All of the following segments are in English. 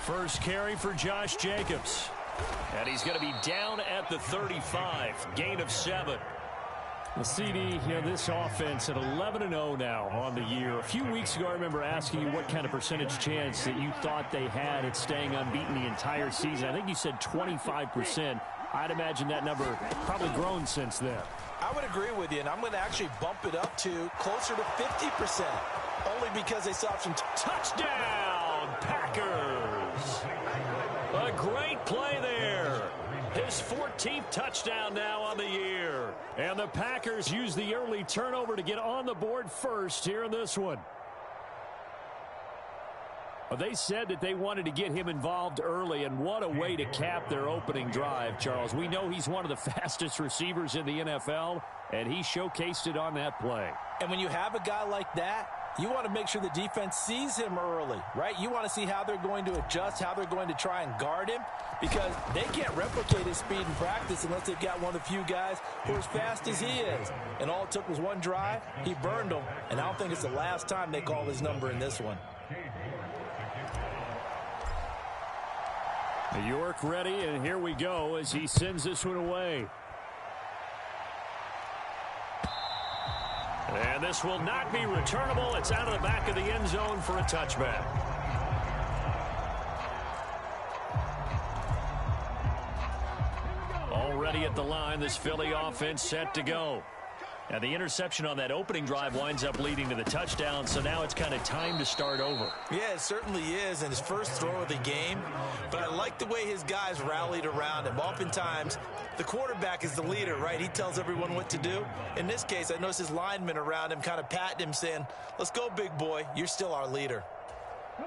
First carry for Josh Jacobs. And he's going to be down at the 35. Gain of 7. The CD, this offense at 11-0 now on the year. A few weeks ago, I remember asking you what kind of percentage chance that you thought they had at staying unbeaten the entire season. I think you said 25%. I'd imagine that number probably grown since then. I would agree with you, and I'm going to actually bump it up to closer to 50%, only because they saw some touchdown, Packers. A great play there. His 14th touchdown now on the year. And the Packers use the early turnover to get on the board first here in this one. Well, they said that they wanted to get him involved early, and what a way to cap their opening drive, Charles. We know he's one of the fastest receivers in the NFL, and he showcased it on that play. And when you have a guy like that, you want to make sure the defense sees him early, right? You want to see how they're going to adjust, how they're going to try and guard him, because they can't replicate his speed in practice unless they've got one of the few guys who are as fast as he is. And all it took was one drive. He burned them, and I don't think it's the last time they call his number in this one. York ready, and here we go as he sends this one away. And this will not be returnable. It's out of the back of the end zone for a touchback. Already at the line, this Philly offense set to go. Now, the interception on that opening drive winds up leading to the touchdown, so now it's kind of time to start over. Yeah, it certainly is, in his first throw of the game. But I like the way his guys rallied around him. Oftentimes, the quarterback is the leader, right? He tells everyone what to do. In this case, I noticed his linemen around him kind of patting him, saying, let's go, big boy. You're still our leader.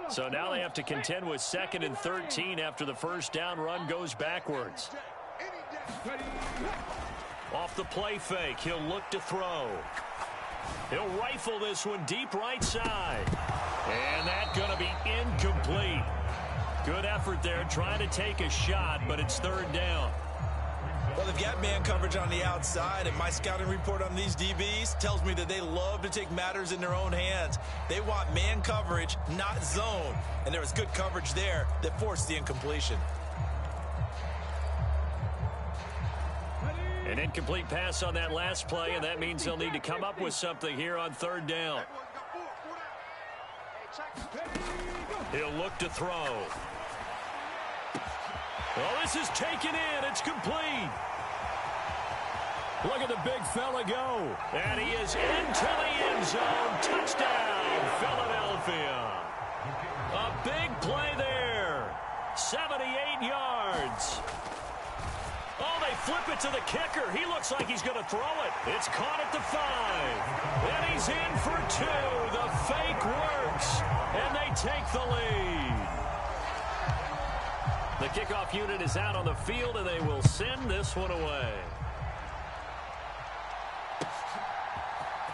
So now they have to contend with 2nd and 13 after the first down run goes backwards. Off the play fake, he'll look to throw. He'll rifle this one deep right side. And that's going to be incomplete. Good effort there, trying to take a shot, but it's 3rd down. Well, they've got man coverage on the outside, and my scouting report on these DBs tells me that they love to take matters in their own hands. They want man coverage, not zone. And there was good coverage there that forced the incompletion. An incomplete pass on that last play, and that means they'll need to come up with something here on 3rd down. He'll look to throw. Well, this is taken in. It's complete. Look at the big fella go. And he is into the end zone. Touchdown, Philadelphia. A big play there. 78 yards. Oh, they flip it to the kicker. He looks like he's going to throw it. It's caught at the 5. And he's in for 2. The fake works. And they take the lead. The kickoff unit is out on the field, and they will send this one away.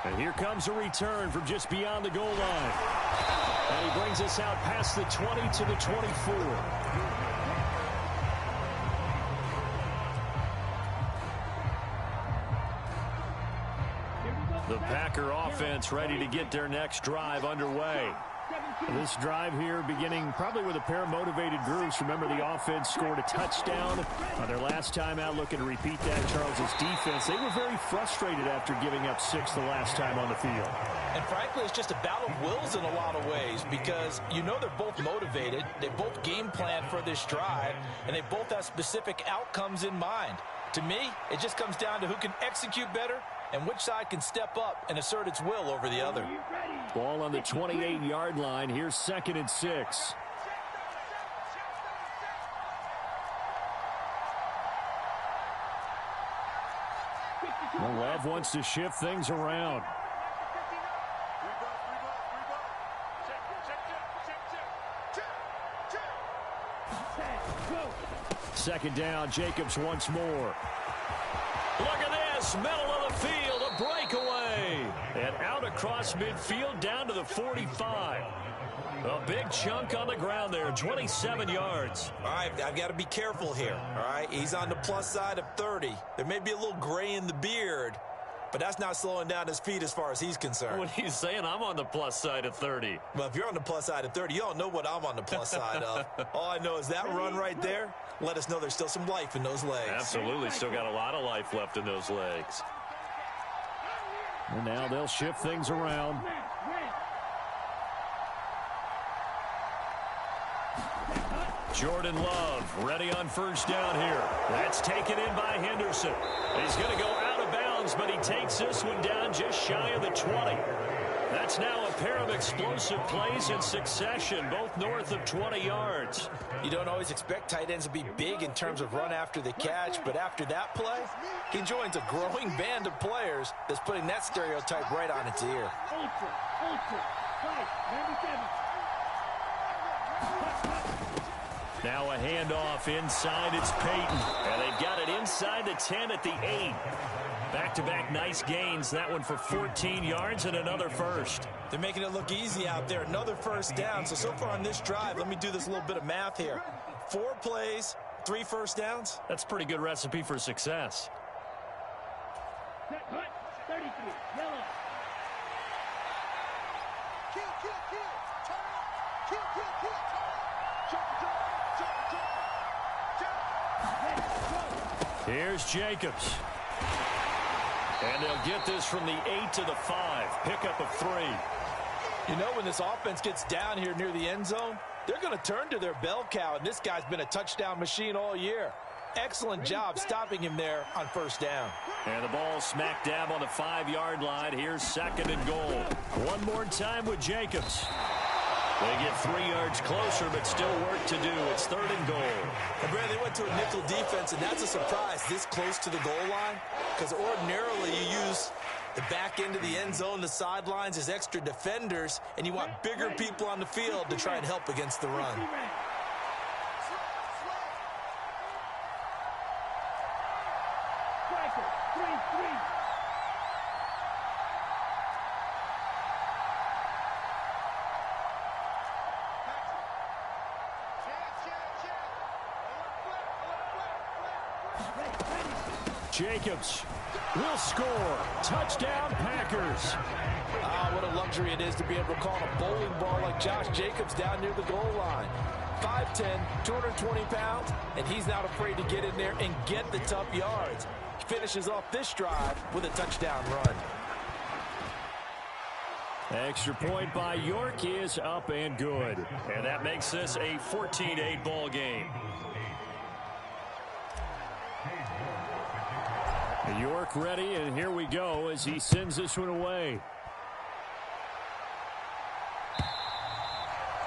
And here comes a return from just beyond the goal line. And he brings us out past the 20 to the 24. The Packer offense ready to get their next drive underway. This drive here beginning probably with a pair of motivated groups. Remember, the offense scored a touchdown on their last time out. Looking to repeat that. Charles's defense, they were very frustrated after giving up 6 the last time on the field. And frankly, it's just a battle of wills in a lot of ways, because you know they're both motivated. They both game plan for this drive, and they both have specific outcomes in mind. To me, it just comes down to who can execute better and which side can step up and assert its will over the other. Ball on the 28-yard line. Here's 2nd and 6. Well, Love wants to shift things around. Second down, Jacobs once more. Look at this, middle of the field, a breakaway. And out across midfield down to the 45. A big chunk on the ground there, 27 yards. All right, I've got to be careful here, all right? He's on the plus side of 30. There may be a little gray in the beard, but that's not slowing down his feet as far as he's concerned. What he's saying, I'm on the plus side of 30. Well, if you're on the plus side of 30, you don't know what I'm on the plus side of. All I know is that run right there let us know there's still some life in those legs. Absolutely, still got a lot of life left in those legs. And now they'll shift things around. Jordan Love ready on first down here. That's taken in by Henderson. He's going to go out of bounds, but he takes this one down just shy of the 20. That's now a pair of explosive plays in succession, both north of 20 yards. You don't always expect tight ends to be big in terms of run after the catch, but after that play, he joins a growing band of players that's putting that stereotype right on its ear. Now a handoff inside, it's Peyton. And they've got it inside the 10 at the 8. Back-to-back nice gains, that one for 14 yards and another first. They're making it look easy out there. Another first down. So far on this drive, let me do this little bit of math here. 4 plays, 3 first downs. That's a pretty good recipe for success. Here's Jacobs. And they'll get this from the 8 to the 5. Pickup of 3. You know, when this offense gets down here near the end zone, they're going to turn to their bell cow, and this guy's been a touchdown machine all year. Excellent job stopping him there on first down. And the ball smack dab on the 5-yard line. Here's 2nd and goal. One more time with Jacobs. They get 3 yards closer, but still work to do. It's 3rd and goal. And Brad, they went to a nickel defense, and that's a surprise this close to the goal line, because ordinarily you use the back end of the end zone, the sidelines as extra defenders, and you want bigger people on the field to try and help against the run. Jacobs will score. Touchdown, Packers. What a luxury it is to be able to call a bowling ball like Josh Jacobs down near the goal line. 5'10", 220 pounds, and he's not afraid to get in there and get the tough yards. He finishes off this drive with a touchdown run. Extra point by York is up and good. And that makes this a 14-8 ball game. York ready, and here we go as he sends this one away.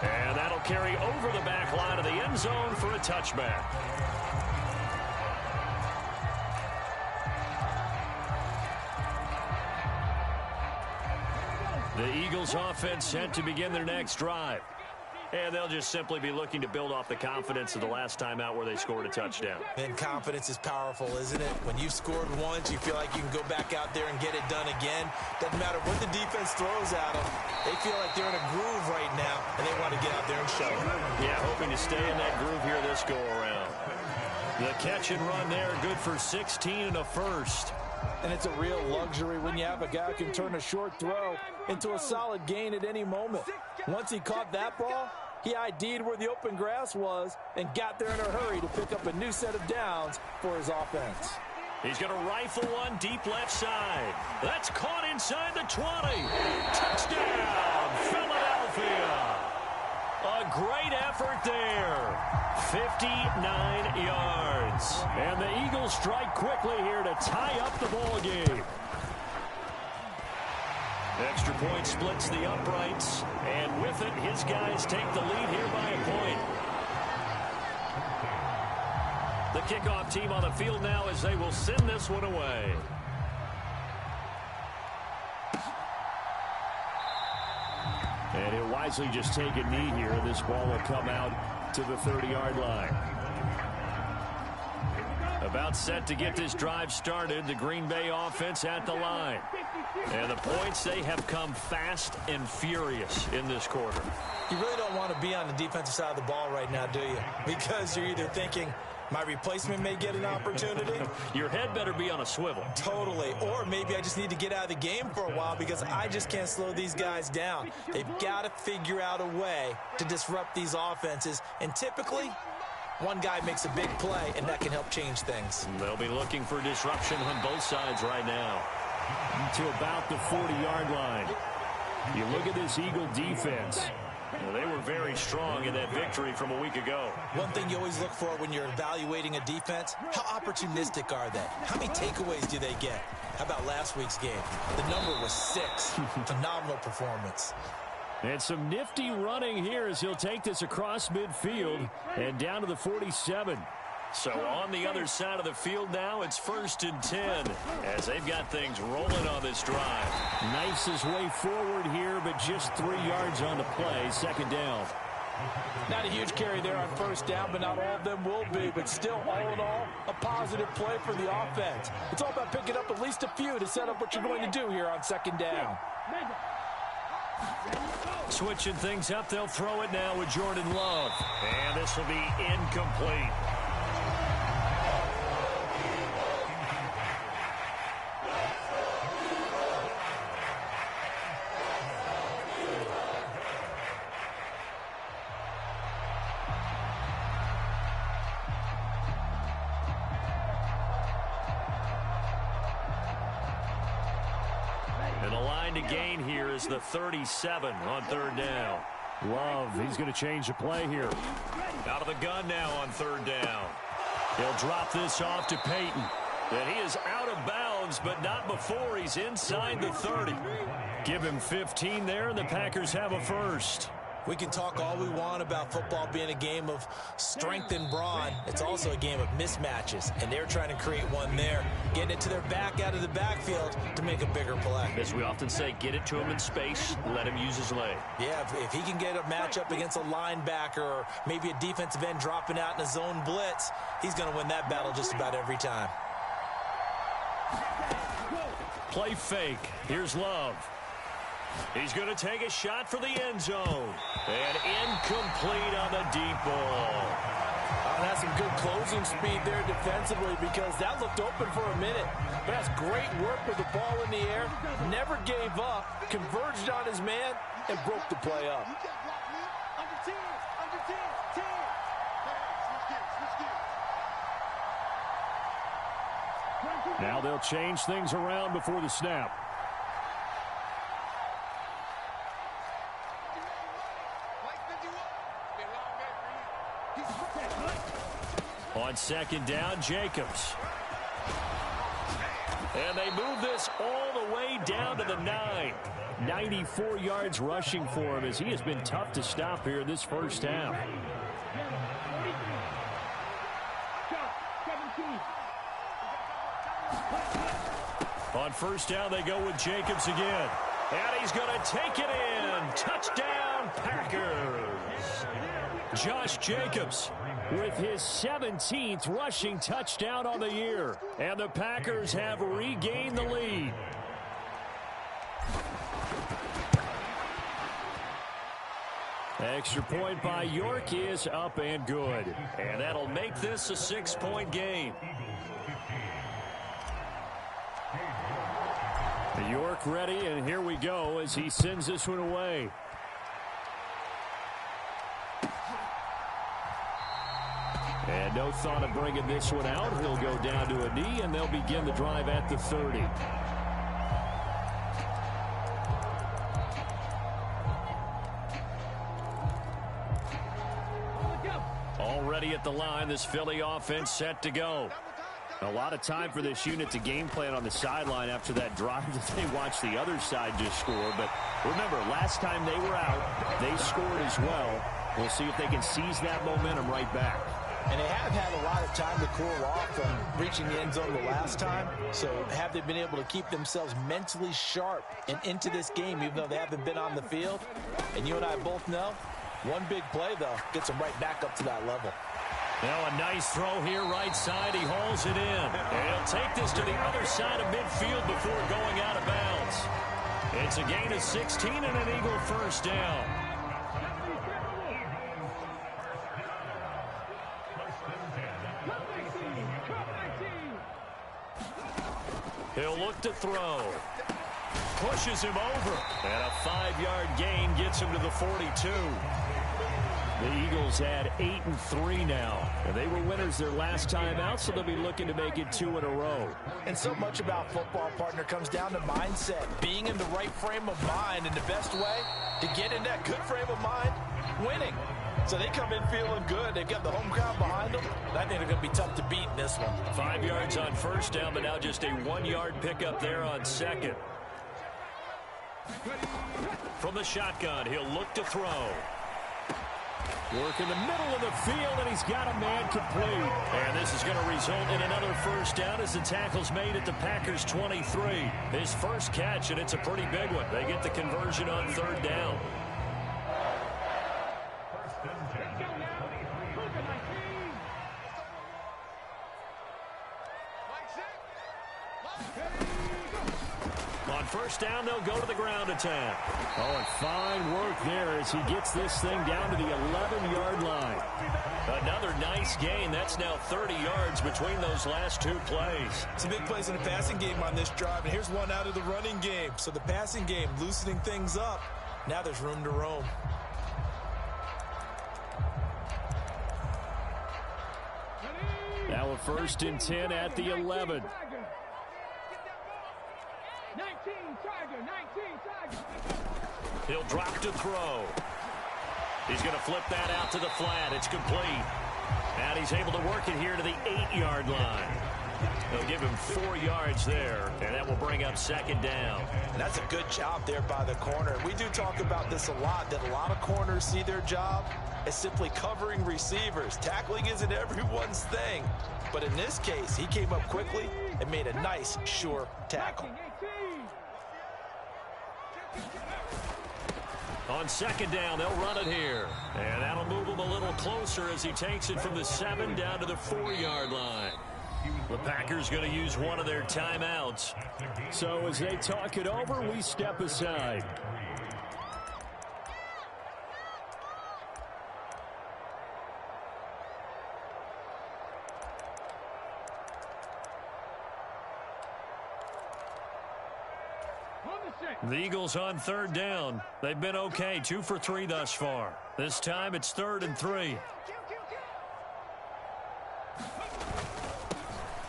And that'll carry over the back line of the end zone for a touchback. The Eagles offense set to begin their next drive. And they'll just simply be looking to build off the confidence of the last time out where they scored a touchdown. And confidence is powerful, isn't it? When you've scored once, you feel like you can go back out there and get it done again. Doesn't matter what the defense throws at them. They feel like they're in a groove right now, and they want to get out there and show it. Yeah, hoping to stay in that groove here this go-around. The catch and run there, good for 16 and a first. And it's a real luxury when you have a guy who can turn a short throw into a solid gain at any moment. Once he caught that ball, he ID'd where the open grass was and got there in a hurry to pick up a new set of downs for his offense. He's going to rifle one deep left side. That's caught inside the 20. Touchdown, Philadelphia. A great effort there. 59 yards. And the Eagles strike quickly here to tie up the ball game. Extra point splits the uprights, and with it, his guys take the lead here by a point. The kickoff team on the field now as they will send this one away. And he'll wisely just take a knee here. This ball will come out to the 30-yard line. About set to get this drive started, the Green Bay offense at the line. And the points, they have come fast and furious in this quarter. You really don't want to be on the defensive side of the ball right now, do you? Because you're either thinking, My replacement may get an opportunity. Your head better be on a swivel. Totally. Or maybe I just need to get out of the game for a while because I just can't slow these guys down. They've got to figure out a way to disrupt these offenses. And typically, one guy makes a big play, and that can help change things. They'll be looking for disruption on both sides right now. To about the 40-yard line. You look at this Eagle defense. Well, they were very strong in that victory from a week ago. One thing you always look for when you're evaluating a defense, how opportunistic are they? How many takeaways do they get? How about last week's game? The number was 6. Phenomenal performance. And some nifty running here as he'll take this across midfield and down to the 47. So on the other side of the field now, it's 1st and 10 as they've got things rolling on this drive. Knifes his way forward here, but just 3 yards on the play. 2nd down. Not a huge carry there on 1st down, but not all of them will be. But still, all in all, a positive play for the offense. It's all about picking up at least a few to set up what you're going to do here on 2nd down. Switching things up, they'll throw it now with Jordan Love. And this will be incomplete. To gain here is the 37 on 3rd down. Love, he's going to change the play here. Out of the gun now on 3rd down. He'll drop this off to Peyton. And he is out of bounds, but not before he's inside the 30. Give him 15 there, and the Packers have a first. We can talk all we want about football being a game of strength and brawn. It's also a game of mismatches, and they're trying to create one there, getting it to their back out of the backfield to make a bigger play. As we often say, get it to him in space, let him use his leg. Yeah, if he can get a matchup against a linebacker or maybe a defensive end dropping out in a zone blitz, he's going to win that battle just about every time. Play fake. Here's Love. He's going to take a shot for the end zone. And incomplete on the deep ball. That's some good closing speed there defensively because that looked open for a minute. But that's great work with the ball in the air. Never gave up, converged on his man, and broke the play up. Now they'll change things around before the snap. On 2nd down, Jacobs. And they move this all the way down to the 9. 94 yards rushing for him as he has been tough to stop here this first half. On 1st down, they go with Jacobs again. And he's going to take it in. Touchdown, Packers. Josh Jacobs with his 17th rushing touchdown on the year. And the Packers have regained the lead. Extra point by York is up and good. And that'll make this a 6-point game. York ready, and here we go as he sends this one away. And no thought of bringing this one out. He'll go down to a knee, and they'll begin the drive at the 30. Already at the line, this Philly offense set to go. A lot of time for this unit to game plan on the sideline after that drive that they watched the other side just score. But remember, last time they were out, they scored as well. We'll see if they can seize that momentum right back. And they have had a lot of time to cool off from reaching the end zone the last time. So have they been able to keep themselves mentally sharp and into this game, even though they haven't been on the field? And you and I both know, one big play, though, gets them right back up to that level. Now a nice throw here right side. He hauls it in. And he'll take this to the other side of midfield before going out of bounds. It's a gain of 16 and an Eagle first down. look to throw. Pushes him over. And a 5-yard gain gets him to the 42. The Eagles add 8-3 now. And they were winners their last time out, so they'll be looking to make it 2 in a row. And so much about football, partner, comes down to mindset. Being in the right frame of mind. And the best way to get in that good frame of mind, winning. So they come in feeling good. They've got the home crowd behind them. I think they're going to be tough to beat in this one. 5 yards on first down, but now just a 1-yard pickup there on second. From the shotgun, he'll look to throw. Work in the middle of the field, and he's got a man complete. And this is going to result in another first down as the tackle's made at the Packers' 23. His first catch, and it's a pretty big one. They get the conversion on third down. On first down, they'll go to the ground attack. Oh, and fine work there as he gets this thing down to the 11-yard line. Another nice gain. That's now 30 yards between those last two plays. Some big plays in the passing game on this drive, and here's one out of the running game. So the passing game loosening things up. Now there's room to roam. Now a 1st and 10 at the 11. 19, Tiger, 19, Tiger. He'll drop to throw. He's going to flip that out to the flat. It's complete. And he's able to work it here to the 8-yard line. They'll give him 4 yards there, and that will bring up second down. And that's a good job there by the corner. We do talk about this a lot, that a lot of corners see their job as simply covering receivers. Tackling isn't everyone's thing. But in this case, he came up quickly and made a nice, sure tackle. On second down, they'll run it here. And that'll move him a little closer as he takes it from the 7 down to the 4-yard line. The Packers going to use one of their timeouts. So as they talk it over, we step aside. The Eagles on third down. They've been okay, 2 for 3 thus far. This time it's 3rd and 3.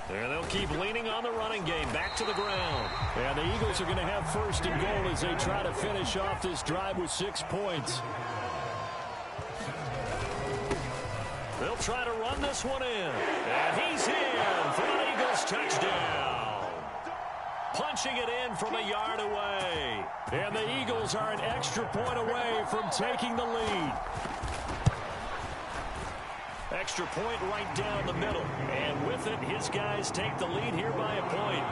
There they'll keep leaning on the running game. Back to the ground. And the Eagles are going to have 1st and goal as they try to finish off this drive with 6 points. They'll try to run this one in. And he's in for an Eagles touchdown. Punching it in from a yard away. And the Eagles are an extra point away from taking the lead. Extra point right down the middle. And with it, his guys take the lead here by a point.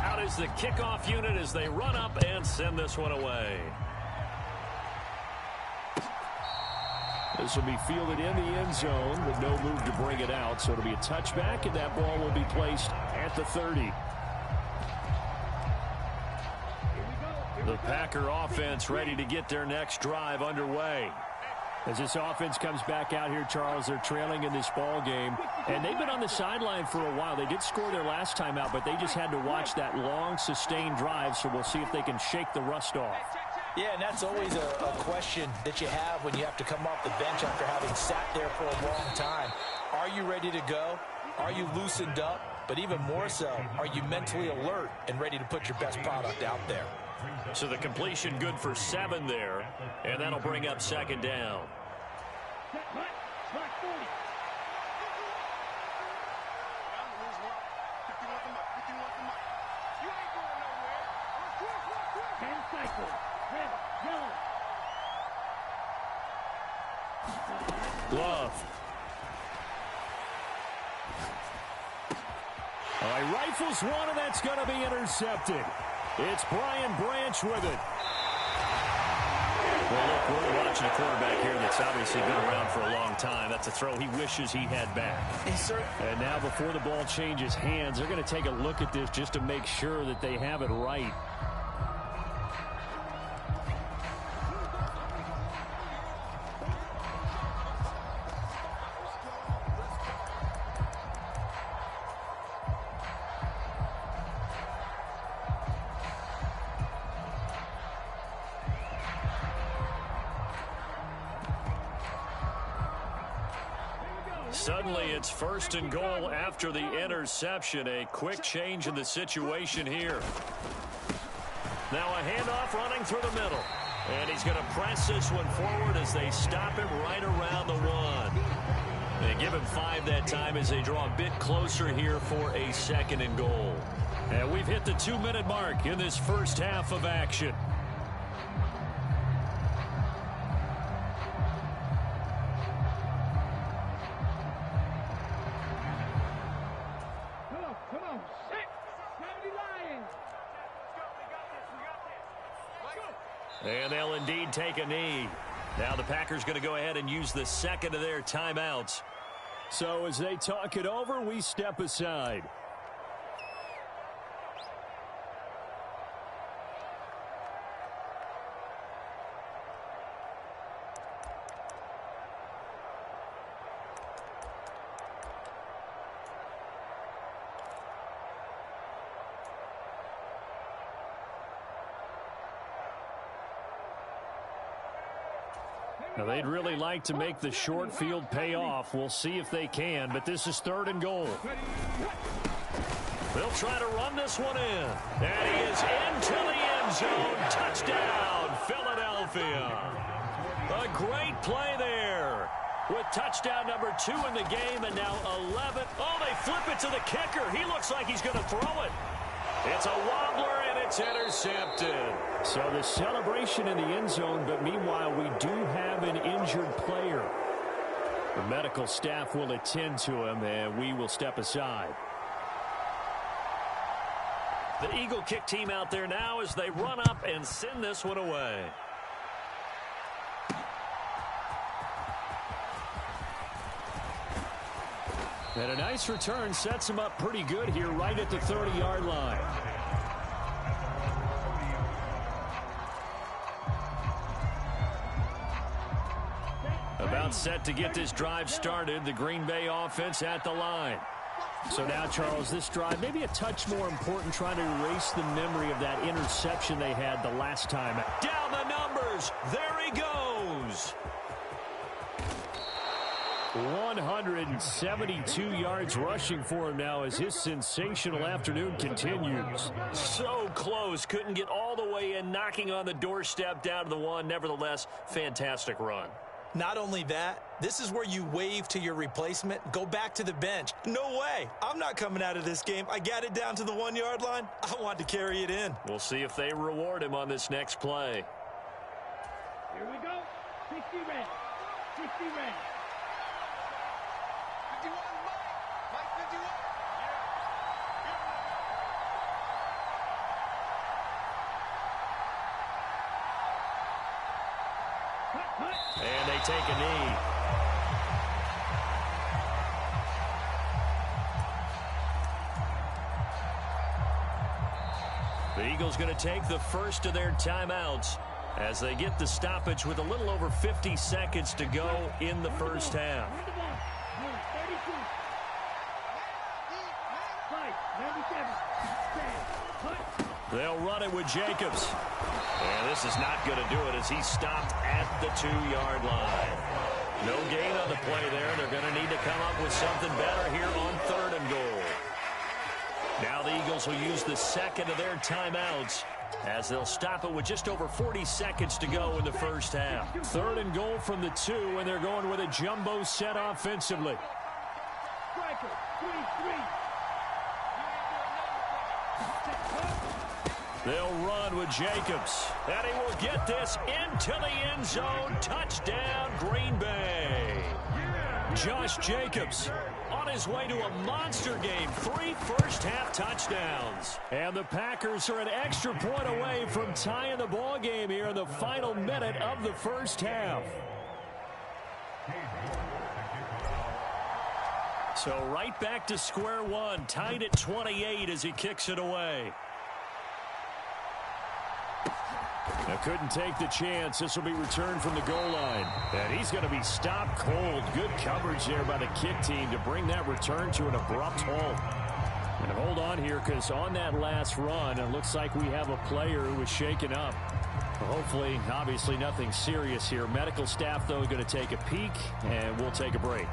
Out is the kickoff unit as they run up and send this one away. This will be fielded in the end zone with no move to bring it out. So it'll be a touchback, and that ball will be placed at the 30. The Packer offense ready to get their next drive underway. As this offense comes back out here, Charles, they're trailing in this ball game. And they've been on the sideline for a while. They did score their last time out, but they just had to watch that long, sustained drive. So we'll see if they can shake the rust off. Yeah, and that's always a question that you have when you have to come off the bench after having sat there for a long time. Are you ready to go? Are you loosened up? But even more so, are you mentally alert and ready to put your best product out there? So the completion good for 7 there, and that'll bring up second down. Glove. All right, rifles one, and that's going to be intercepted. It's Brian Branch with it. Well, look, we're watching a quarterback here that's obviously been around for a long time. That's a throw he wishes he had back. And now before the ball changes hands, they're going to take a look at this just to make sure that they have it right. Suddenly it's 1st and goal after the interception. A quick change in the situation here. Now a handoff running through the middle. And he's going to press this one forward as they stop him right around the 1. They give him 5 that time as they draw a bit closer here for a 2nd and goal. And we've hit the 2-minute mark in this first half of action. Come on, set. 70 Lions. And they'll indeed take a knee. Now the Packers going to go ahead and use the 2nd of their timeouts. So as they talk it over, we step aside. Now, they'd really like to make the short field pay off. We'll see if they can, but this is 3rd and goal. They'll try to run this one in. And he is into the end zone. Touchdown, Philadelphia. A great play there. With touchdown number 2 in the game and now 11. Oh, they flip it to the kicker. He looks like he's going to throw it. It's a wobbler, and it's intercepted. So the celebration in the end zone, but meanwhile, we do have an injured player. The medical staff will attend to him, and we will step aside. The Eagle kick team out there now as they run up and send this one away. And a nice return sets him up pretty good here right at the 30-yard line. About set to get this drive started. The Green Bay offense at the line. So now, Charles, this drive maybe a touch more important, trying to erase the memory of that interception they had the last time. Down the numbers. There he goes. 172 yards rushing for him now as his sensational afternoon continues. So close. Couldn't get all the way in, knocking on the doorstep down to the 1. Nevertheless, fantastic run. Not only that, this is where you wave to your replacement, go back to the bench. No way. I'm not coming out of this game. I got it down to the 1-yard line. I want to carry it in. We'll see if they reward him on this next play. Here we go. 60 red. 60 red. 51, Mike 51. And they take a knee. The Eagles going to take the first of their timeouts as they get the stoppage with a little over 50 seconds to go in the first half. They'll run it with Jacobs. And this is not going to do it as he's stopped at the 2-yard line. No gain on the play there. They're going to need to come up with something better here on 3rd and goal. Now the Eagles will use the 2nd of their timeouts as they'll stop it with just over 40 seconds to go in the first half. 3rd and goal from the 2, and they're going with a jumbo set offensively. Striker, 23. They'll run with Jacobs. And he will get this into the end zone. Touchdown, Green Bay. Josh Jacobs on his way to a monster game. 3 first-half touchdowns. And the Packers are an extra point away from tying the ball game here in the final minute of the first half. So right back to square one. Tied at 28 as he kicks it away. Now couldn't take the chance. This will be returned from the goal line. And he's going to be stopped cold. Good coverage there by the kick team to bring that return to an abrupt halt. And hold on here because on that last run, it looks like we have a player who was shaken up. Hopefully, obviously nothing serious here. Medical staff, though, going to take a peek, and we'll take a break.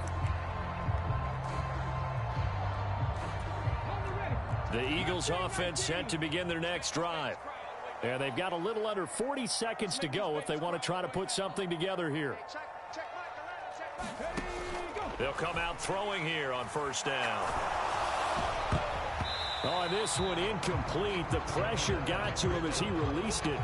The Eagles offense set to begin their next drive. And they've got a little under 40 seconds to go if they want to try to put something together here. They'll come out throwing here on first down. Oh, this one incomplete. The pressure got to him as he released it.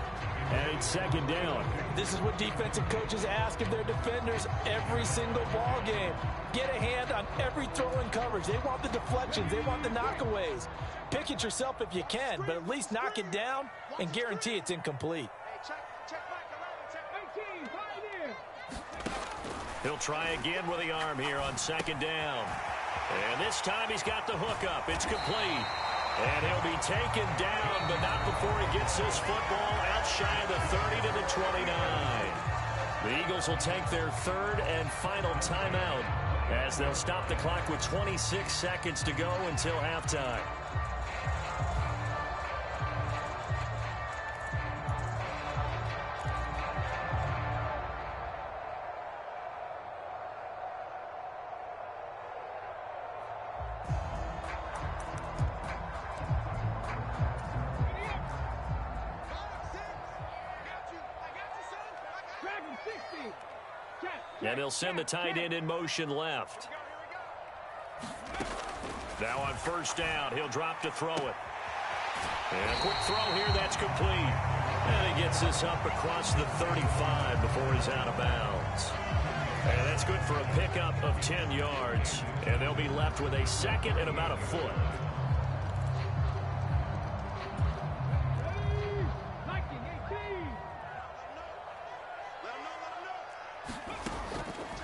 And it's second down. This is what defensive coaches ask of their defenders every single ball game. Get a hand on every throw in coverage. They want the deflections. They want the knockaways. Pick it yourself if you can, but at least knock it down and guarantee it's incomplete. He'll try again with the arm here on second down. And this time he's got the hook up. It's complete. And he'll be taken down, but not before he gets this football out shy of the 30 to the 29. The Eagles will take their third and final timeout as they'll stop the clock with 26 seconds to go until halftime. And he'll send the tight end in motion left. Now on first down, he'll drop to throw it. And a quick throw here, that's complete. And he gets this up across the 35 before he's out of bounds. And that's good for a pickup of 10 yards. And they'll be left with a second and about a foot.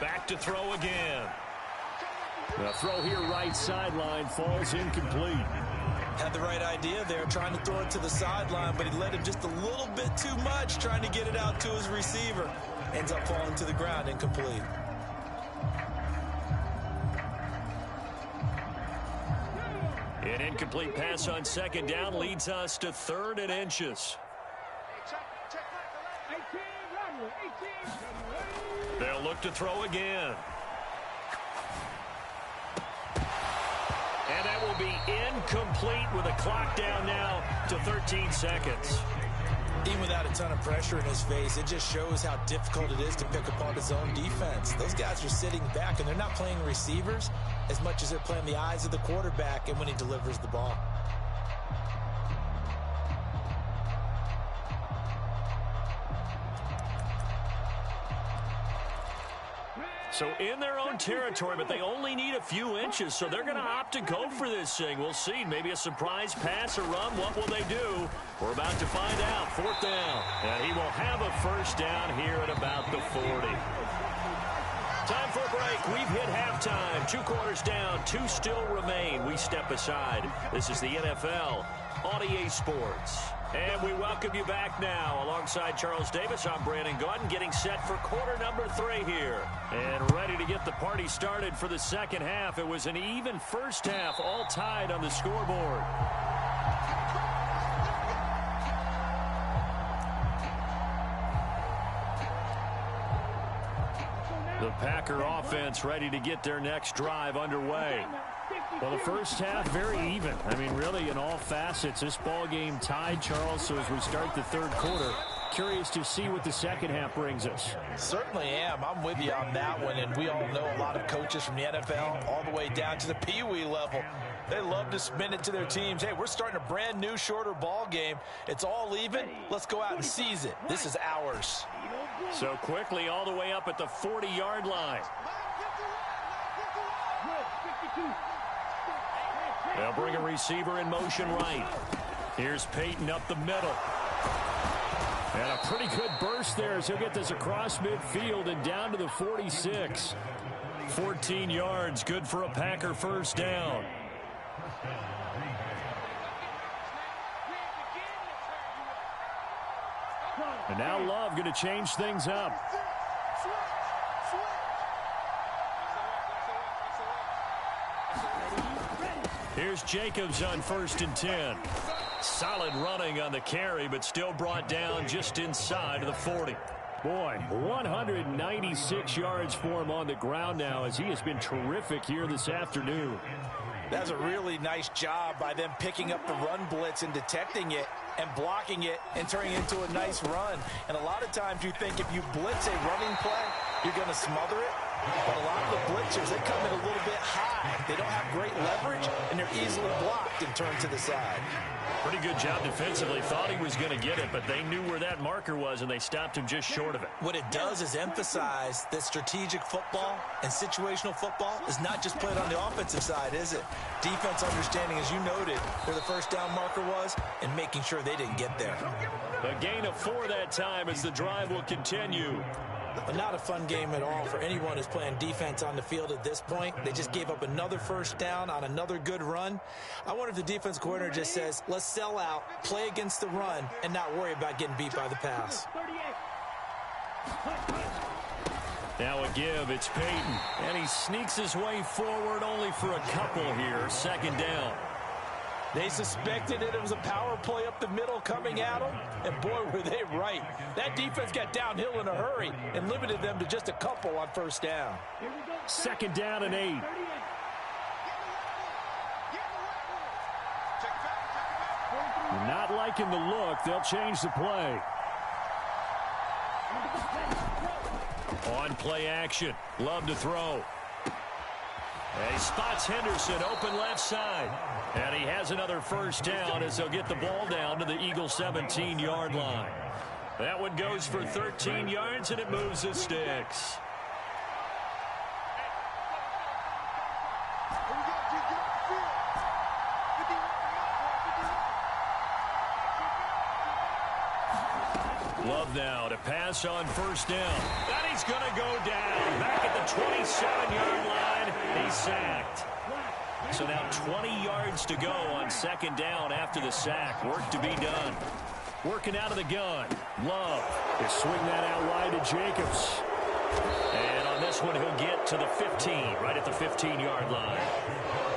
Back to throw again. The throw here right sideline falls incomplete. Had the right idea there, trying to throw it to the sideline, but he led him just a little bit too much, trying to get it out to his receiver. Ends up falling to the ground, incomplete. An incomplete pass on second down leads us to 3rd and inches. They'll look to throw again. And that will be incomplete with a clock down now to 13 seconds. Even without a ton of pressure in his face, it just shows how difficult it is to pick apart his own defense. Those guys are sitting back, and they're not playing receivers as much as they're playing the eyes of the quarterback and when he delivers the ball. So in their own territory, but they only need a few inches, so they're going to opt to go for this thing. We'll see. Maybe a surprise pass or run. What will they do? We're about to find out. 4th down. And he will have a first down here at about the 40. Time for a break. We've hit halftime. 2 quarters down. 2 still remain. We step aside. This is the NFL on EA Sports. And we welcome you back now. Alongside Charles Davis, I'm Brandon Gaudin, getting set for quarter number 3 here. And ready to get the party started for the second half. It was an even first half, all tied on the scoreboard. The Packer offense ready to get their next drive underway. Well, the first half, very even. I mean, really, in all facets, this ball game tied, Charles. So as we start the third quarter, curious to see what the second half brings us. Certainly am. I'm with you on that one. And we all know a lot of coaches from the NFL all the way down to the Pee-wee level. They love to spin it to their teams. Hey, we're starting a brand new, shorter ball game. It's all even. Let's go out and seize it. This is ours. So quickly all the way up at the 40-yard line. They'll bring a receiver in motion right. Here's Peyton up the middle. And a pretty good burst there as he'll get this across midfield and down to the 46. 14 yards, good for a Packer first down. And now Love going to change things up. Here's Jacobs on 1st and 10. Solid running on the carry, but still brought down just inside of the 40. Boy, 196 yards for him on the ground now as he has been terrific here this afternoon. That's a really nice job by them picking up the run blitz and detecting it and blocking it and turning it into a nice run. And a lot of times you think if you blitz a running play, you're going to smother it. But a lot of the blitzers, they come in a little bit high. They don't have great leverage, and they're easily blocked and turned to the side. Pretty good job defensively. Thought he was going to get it, but they knew where that marker was, and they stopped him just short of it. What it does is emphasize that strategic football and situational football is not just played on the offensive side, is it? Defense understanding, as you noted, where the first down marker was and making sure they didn't get there. A gain of 4 that time as the drive will continue. But not a fun game at all for anyone who's playing defense on the field at this point. They just gave up another first down on another good run. I wonder if the defense coordinator just says, let's sell out, play against the run, and not worry about getting beat by the pass. Now a give, it's Peyton. And he sneaks his way forward only for a couple here. Second down. They suspected it was a power play up the middle coming at them, and boy, were they right. That defense got downhill in a hurry and limited them to just a couple on first down. Second down and 8. Not liking the look. They'll change the play. On play action. Love to throw. He spots Henderson open left side. And he has another first down as they'll get the ball down to the Eagles' 17-yard line. That one goes for 13 yards, and it moves the sticks. Love now to pass on first down. And he's going to go down. Back at the 27-yard line. He's sacked. So now 20 yards to go on second down after the sack. Work to be done. Working out of the gun. Love to swing that out wide to Jacobs. And on this one, he'll get to the 15, right at the 15-yard line.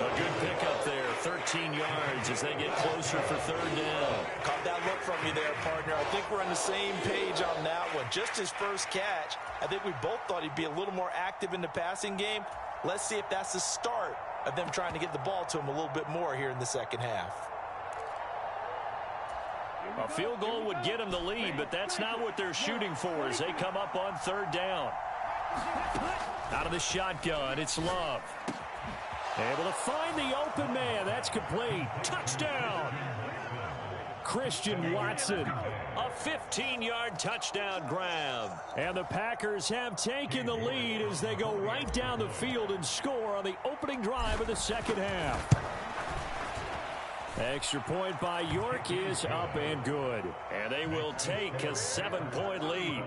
A good pickup there, 13 yards as they get closer for third down. Caught that look from you there, partner. I think we're on the same page on that one. Just his first catch, I think we both thought he'd be a little more active in the passing game. Let's see if that's the start of them trying to get the ball to him a little bit more here in the second half. A field goal would get them the lead, but that's not what they're shooting for as they come up on third down. Out of the shotgun, it's Love. Able to find the open man. That's complete. Touchdown. Christian Watson. A 15-yard touchdown grab. And the Packers have taken the lead as they go right down the field and score on the opening drive of the second half. Extra point by York is up and good. And they will take a 7-point lead.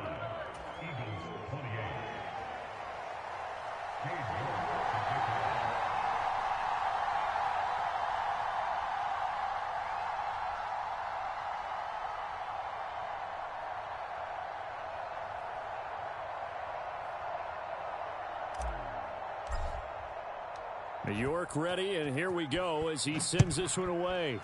York ready, and here we go as he sends this one away.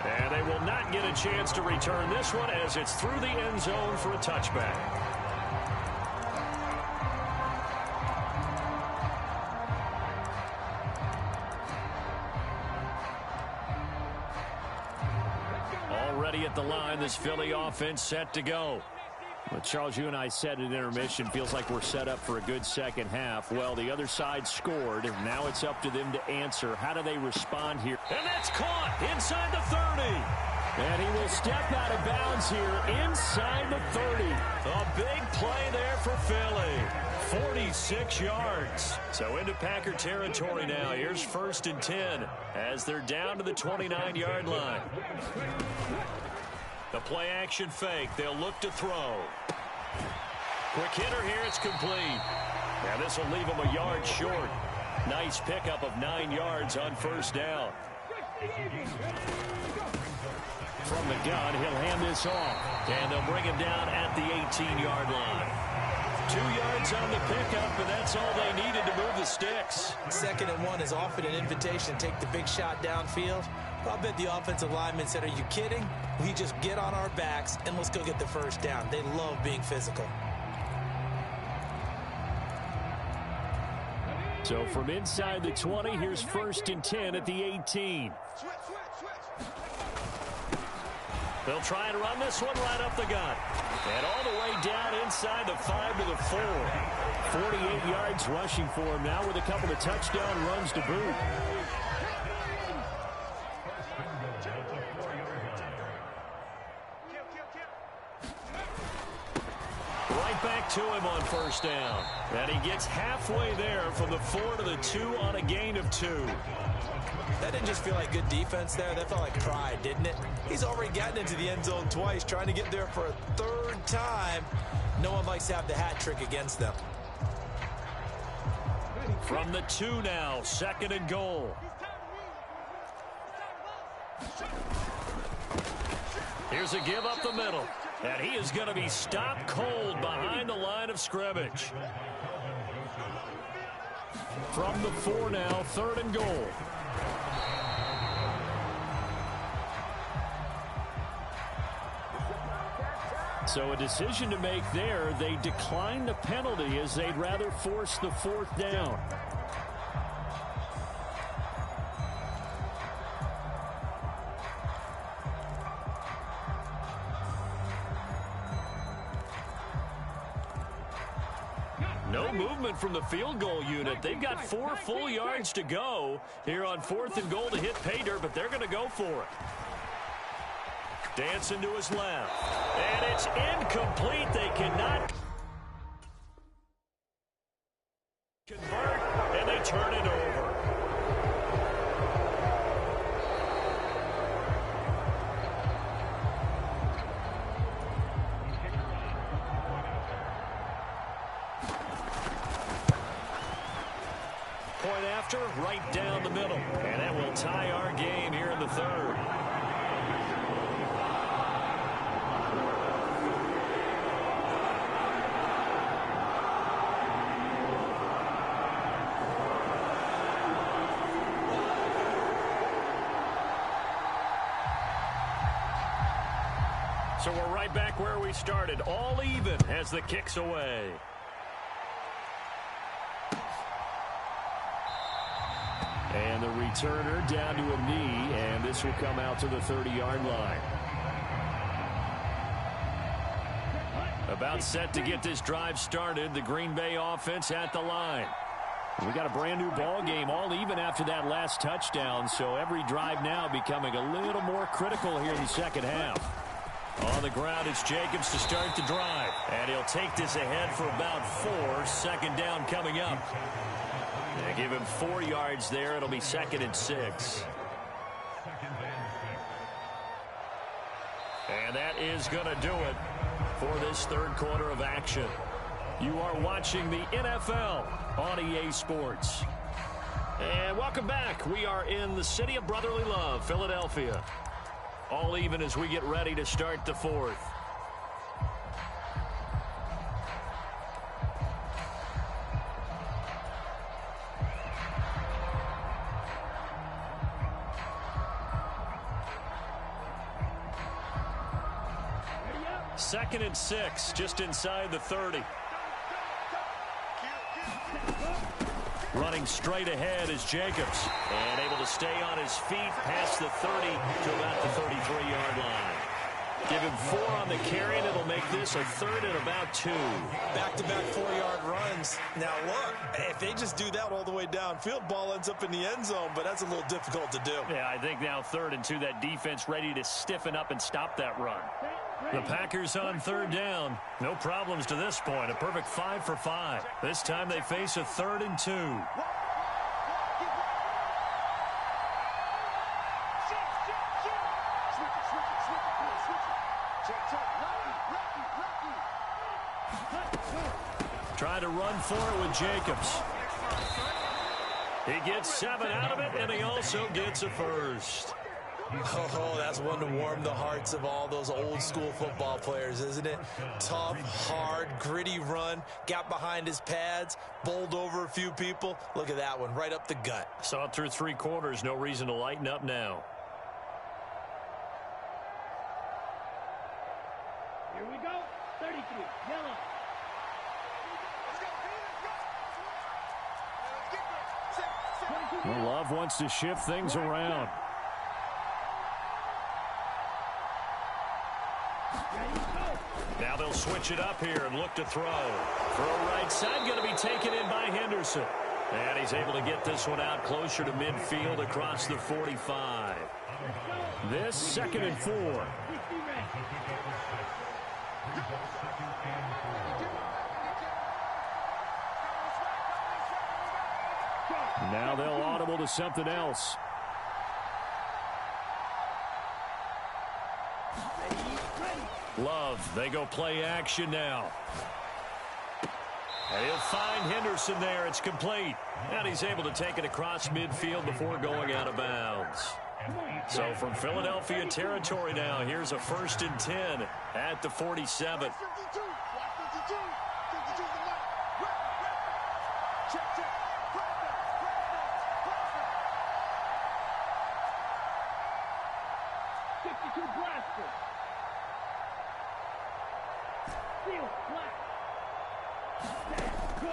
And they will not get a chance to return this one as it's through the end zone for a touchback. Already at the line, this Philly offense set to go. Well, Charles, you and I said at intermission, feels like we're set up for a good second half. Well, the other side scored, and now it's up to them to answer. How do they respond here? And that's caught inside the 30. And he will step out of bounds here inside the 30. A big play there for Philly. 46 yards. So into Packer territory now. Here's 1st and 10 as they're down to the 29-yard line. The play action fake. They'll look to throw. Quick hitter here. It's complete. Now this will leave him a yard short. Nice pickup of 9 yards on first down. From the gun, he'll hand this off. And they'll bring him down at the 18-yard line. 2 yards on the pickup, and that's all they needed to move the sticks. 2nd and 1 is often an invitation to take the big shot downfield. But I bet the offensive lineman said, are you kidding? We just get on our backs, and let's go get the first down. They love being physical. So from inside the 20, here's 1st and 10 at the 18. They'll try and run this one right up the gut. And all the way down inside the 5 to the 4. 48 yards rushing for him now with a couple of touchdown runs to boot. Right back to him on 1st down. And he gets halfway there from the 4 to the 2 on a gain of 2. That didn't just feel like good defense there. That felt like pride, didn't it? He's already gotten into the end zone twice, trying to get there for a 3rd time. No one likes to have the hat trick against them. From the 2 now, 2nd and goal. Here's a give up the middle. And he is going to be stopped cold behind the line of scrimmage. From the 4 now, 3rd and goal. So a decision to make there. They declined the penalty as they'd rather force the 4th down. No movement from the field goal unit. They've got 4 full yards to go here on 4th and goal to hit pay dirt, but they're going to go for it. Dancing to his left. And it's incomplete. They cannot convert, and they turn it over. Point after, right down the middle. And that will tie our game here in the 3rd. So we're right back where we started, all even as the kick's away. And the returner down to a knee, and this will come out to the 30-yard line. About set to get this drive started, the Green Bay offense at the line. We got a brand new ball game, all even after that last touchdown, so every drive now becoming a little more critical here in the second half. On the ground, it's Jacobs to start the drive. And he'll take this ahead for about 4. 2nd down coming up. They give him 4 yards there. It'll be 2nd and 6. And that is going to do it for this 3rd quarter of action. You are watching the NFL on EA Sports. And welcome back. We are in the city of brotherly love, Philadelphia. All even as we get ready to start the 4th. Second and 6, just inside the 30. Running straight ahead is Jacobs. And able to stay on his feet past the 30 to about the 33-yard line. Give him 4 on the carry, and it'll make this a 3rd and about 2. Back-to-back 4-yard runs. Now, look, if they just do that all the way downfield, ball ends up in the end zone, but that's a little difficult to do. Yeah, I think now 3rd and 2, that defense ready to stiffen up and stop that run. The Packers on 3rd down. No problems to this point. A perfect 5 for 5. This time they face a 3rd and 2. Try to run for it with Jacobs. He gets 7 out of it, and he also gets a 1st. Oh, that's one to warm the hearts of all those old school football players, isn't it? Tough, hard, gritty run, got behind his pads, bowled over a few people. Look at that one, right up the gut. Saw it through 3 quarters, no reason to lighten up now. Here we go. 33, yellow. Well, Love wants to shift things around. Now they'll switch it up here and look to throw. Throw right side, going to be taken in by Henderson. And he's able to get this one out closer to midfield across the 45. This 2nd and 4. Now they'll audible to something else. Love, they go play action now. And he'll find Henderson there. It's complete. And he's able to take it across midfield before going out of bounds. So from Philadelphia territory now, here's a 1st and 10 at the 47.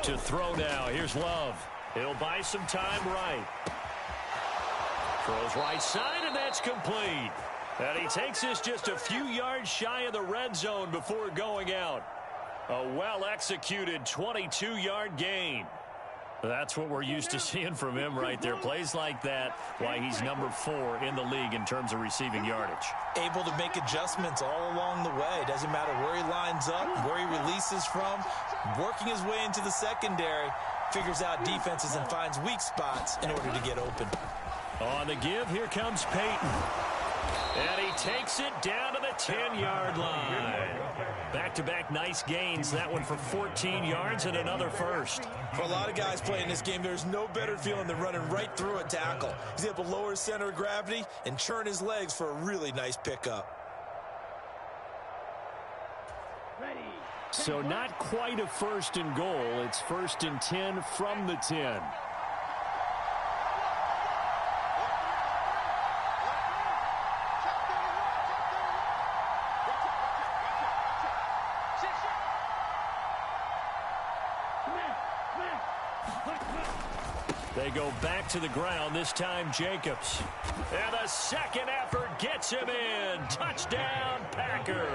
To throw now. Here's Love. He'll buy some time right. Throws right side, and that's complete. And he takes this just a few yards shy of the red zone before going out. A well-executed 22-yard gain. That's what we're used to seeing from him right there. Plays like that, why he's number 4 in the league in terms of receiving yardage. Able to make adjustments all along the way. Doesn't matter where he lines up, where he releases from. Working his way into the secondary, figures out defenses and finds weak spots in order to get open. On the give, here comes Peyton. And he takes it down to the 10-yard line. Back-to-back nice gains. That one for 14 yards and another first. For a lot of guys playing this game, there's no better feeling than running right through a tackle. He's able to lower his center of gravity and churn his legs for a really nice pickup. So not quite a 1st and goal. It's 1st and 10 from the 10. They go back to the ground, this time Jacobs. And the second effort gets him in. Touchdown, Packers.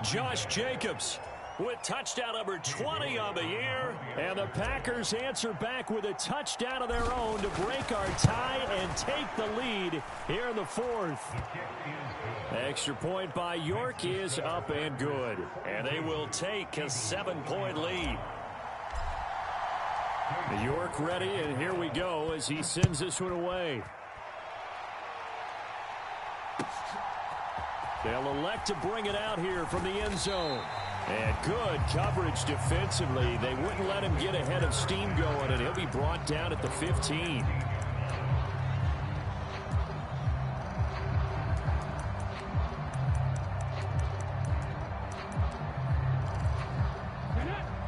Josh Jacobs with touchdown number 20 on the year. And the Packers answer back with a touchdown of their own to break our tie and take the lead here in the 4th. Extra point by York is up and good. And they will take a 7-point lead. York ready, and here we go as he sends this one away. They'll elect to bring it out here from the end zone. And good coverage defensively. They wouldn't let him get ahead of steam going, and he'll be brought down at the 15.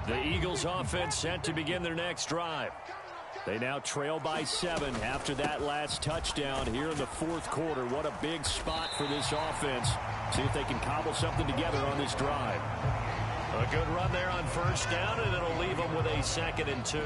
The Eagles offense set to begin their next drive. They now trail by 7 after that last touchdown here in the 4th quarter. What a big spot for this offense. See if they can cobble something together on this drive. A good run there on 1st down, and it'll leave them with a 2nd and 2.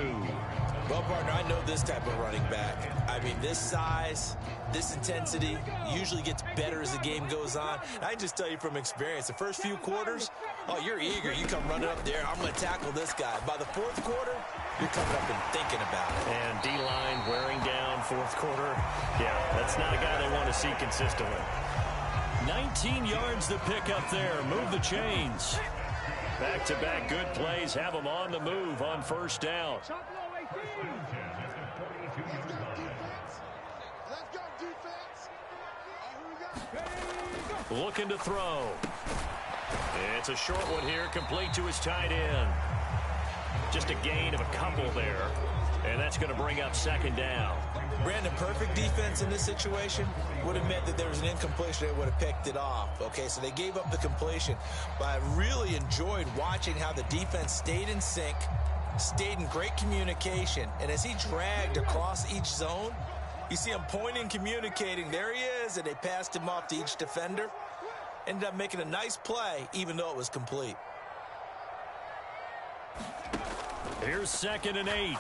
Well, partner, I know this type of running back. I mean, this size, this intensity usually gets better as the game goes on. And I can just tell you from experience, the first few quarters, oh, you're eager. You come running up there, I'm going to tackle this guy. By the 4th quarter, you're coming up and thinking about it. And D-line wearing down 4th quarter. Yeah, that's not a guy they want to see consistently. 19 yards to pick up there. Move the chains. Back-to-back good plays have them on the move on 1st down. Looking to throw. It's a short one here, complete to his tight end. Just a gain of a couple there, and that's going to bring up 2nd down. Brandon, perfect defense in this situation would have meant that there was an incompletion. They would have picked it off. Okay, so they gave up the completion, but I really enjoyed watching how the defense stayed in sync, stayed in great communication, and as he dragged across each zone, you see him pointing, communicating. There he is, and they passed him off to each defender. Ended up making a nice play, even though it was complete. Here's 2nd and 8.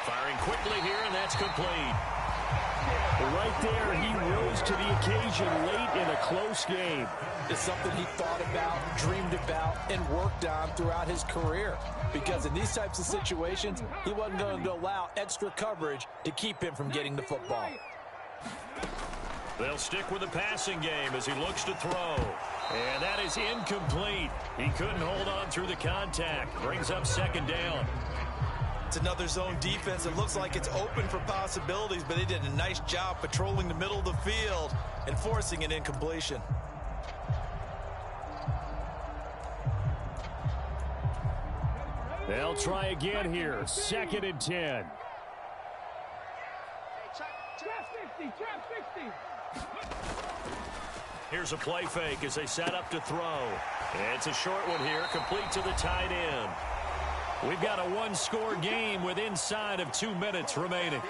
Firing quickly here, and that's complete. Right there, he rose to the occasion late in a close game. It's something he thought about, dreamed about, and worked on throughout his career. Because in these types of situations, he wasn't going to allow extra coverage to keep him from getting the football. They'll stick with the passing game as he looks to throw. And that is incomplete. He couldn't hold on through the contact. Brings up second down. It's another zone defense. It looks like it's open for possibilities, but they did a nice job patrolling the middle of the field and forcing an incompletion. They'll try again here. 2nd and 10. Trap 60, trap 60. Here's a play fake as they set up to throw. It's a short one here, complete to the tight end. We've got a one-score game with inside of 2 minutes remaining.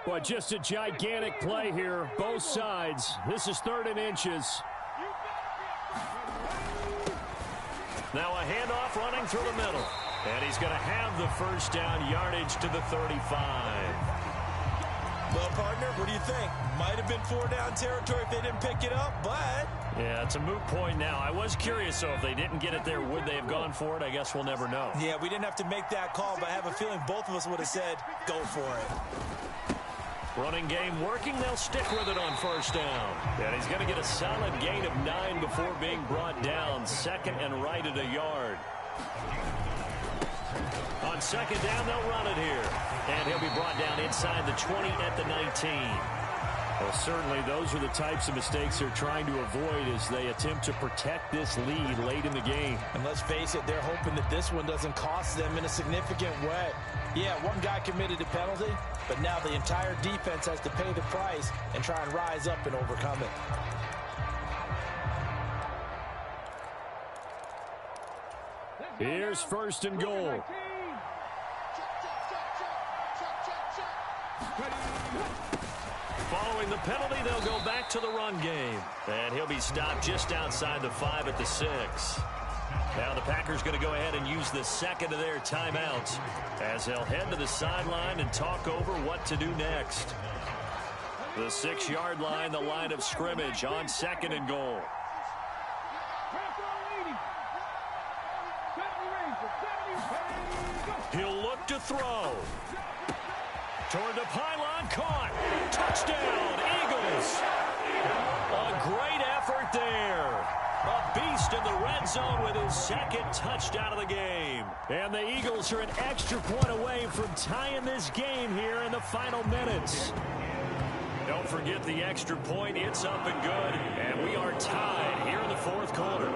Well, just a gigantic play here, both sides. This is 3rd and inches. Now a handoff running through the middle. And he's going to have the first down yardage to the 35. Well, partner, what do you think? Might have been 4-down territory if they didn't pick it up, but... Yeah, it's a moot point now. I was curious, so if they didn't get it there, would they have gone for it? I guess we'll never know. Yeah, we didn't have to make that call, but I have a feeling both of us would have said, go for it. Running game working. They'll stick with it on first down. And he's going to get a solid gain of 9 before being brought down. 2nd and right at a yard. On 2nd down, they'll run it here. And he'll be brought down inside the 20 at the 19. Well, certainly those are the types of mistakes they're trying to avoid as they attempt to protect this lead late in the game. And let's face it, they're hoping that this one doesn't cost them in a significant way. Yeah, one guy committed a penalty, but now the entire defense has to pay the price and try and rise up and overcome it. Here's 1st and goal. Following the penalty, they'll go back to the run game. And he'll be stopped just outside the 5 at the 6. Now the Packers going to go ahead and use the second of their timeouts as they'll head to the sideline and talk over what to do next. The 6-yard line, the line of scrimmage on 2nd and goal. He'll look to throw. Toward the pylon, caught. Touchdown, Eagles. A great effort there. A beast in the red zone with his 2nd touchdown of the game. And the Eagles are an extra point away from tying this game here in the final minutes. Don't forget the extra point. It's up and good. And we are tied here in the 4th quarter.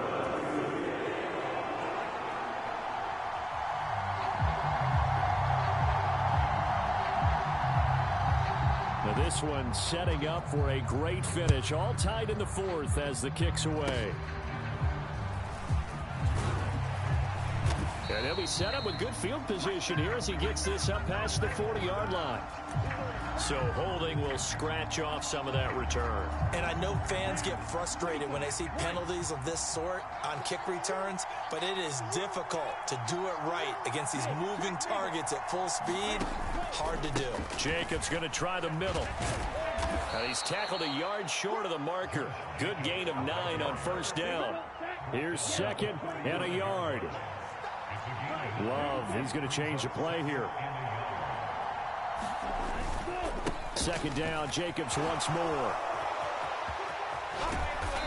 Now this one setting up for a great finish. All tied in the 4th as the kick's away. And he'll be set up with good field position here as he gets this up past the 40-yard line. So holding will scratch off some of that return. And I know fans get frustrated when they see penalties of this sort on kick returns, but it is difficult to do it right against these moving targets at full speed. Hard to do. Jacobs going to try the middle. And he's tackled a yard short of the marker. Good gain of 9 on first down. Here's 2nd and a yard. Love, he's going to change the play here. 2nd down, Jacobs once more.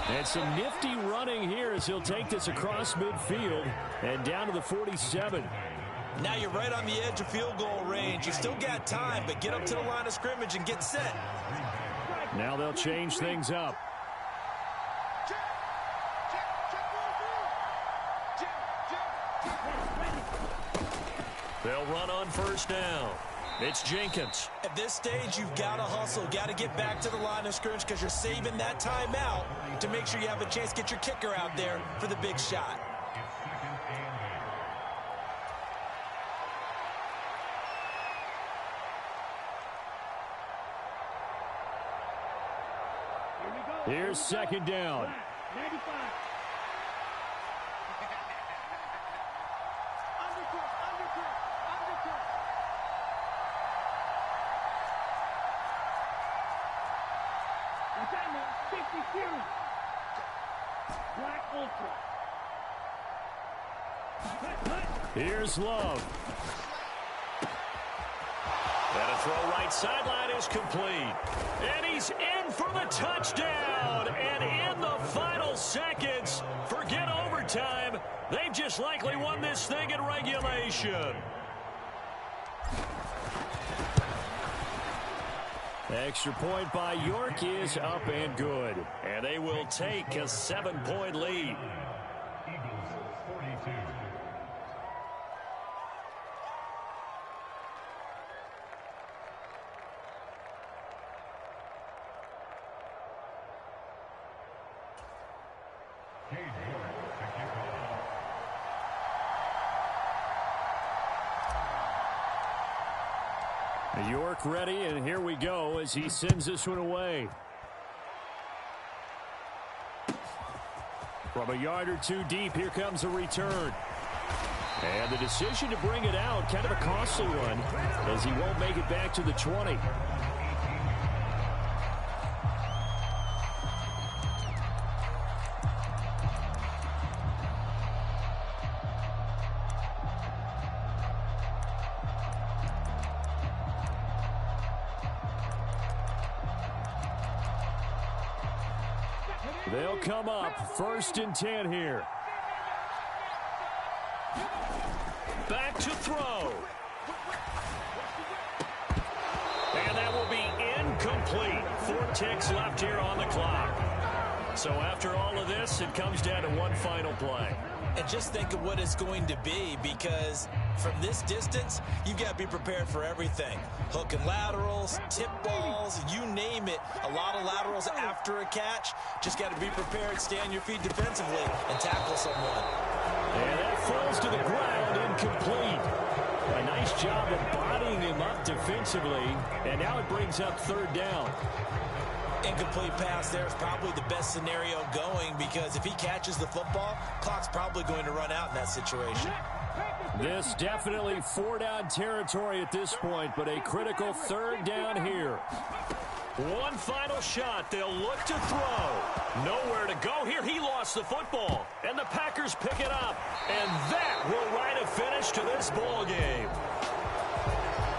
And some nifty running here as he'll take this across midfield and down to the 47. Now you're right on the edge of field goal range. You still got time, but get up to the line of scrimmage and get set. Now they'll change things up. They'll run on first down. It's Jenkins. At this stage, you've got to hustle. Got to get back to the line of scrimmage because you're saving that timeout to make sure you have a chance to get your kicker out there for the big shot. Here's 2nd down. 95. Watch out, man. 50 series. Black Ultra. Here's Love. And a throw right sideline is complete. And he's in for the touchdown. And in the final seconds, forget overtime. They've just likely won this thing in regulation. Extra point by York is up and good. And they will take a 7-point lead. Eagles 42. York ready, and here we go as he sends this one away. From a yard or two deep, here comes a return. And the decision to bring it out, kind of a costly one, as he won't make it back to the 20. They'll come up 1st and 10 here. Back to throw. And that will be incomplete. 4 ticks left here on the clock. So after all of this, it comes down to one final play. And just think of what it's going to be, because from this distance, you've got to be prepared for everything. Hook and laterals, tip balls, you name it. A lot of laterals after a catch. Just got to be prepared, stay on your feet defensively, and tackle someone. And that falls to the ground, incomplete. A nice job of bodying him up defensively, and now it brings up 3rd down. Incomplete pass there is probably the best scenario going, because if he catches the football, clock's probably going to run out in that situation. This definitely 4-down territory at this point, but a critical 3rd down here. One final shot. They'll look to throw. Nowhere to go here. He lost the football, and the Packers pick it up. And that will write a finish to this ball game.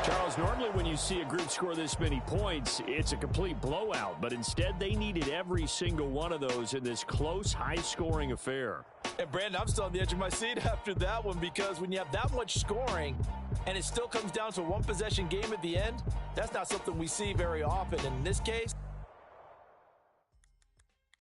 Charles, normally when you see a group score this many points, it's a complete blowout. But instead, they needed every single one of those in this close, high-scoring affair. And, Brandon, I'm still on the edge of my seat after that one, because when you have that much scoring and it still comes down to a one-possession game at the end, that's not something we see very often. And in this case,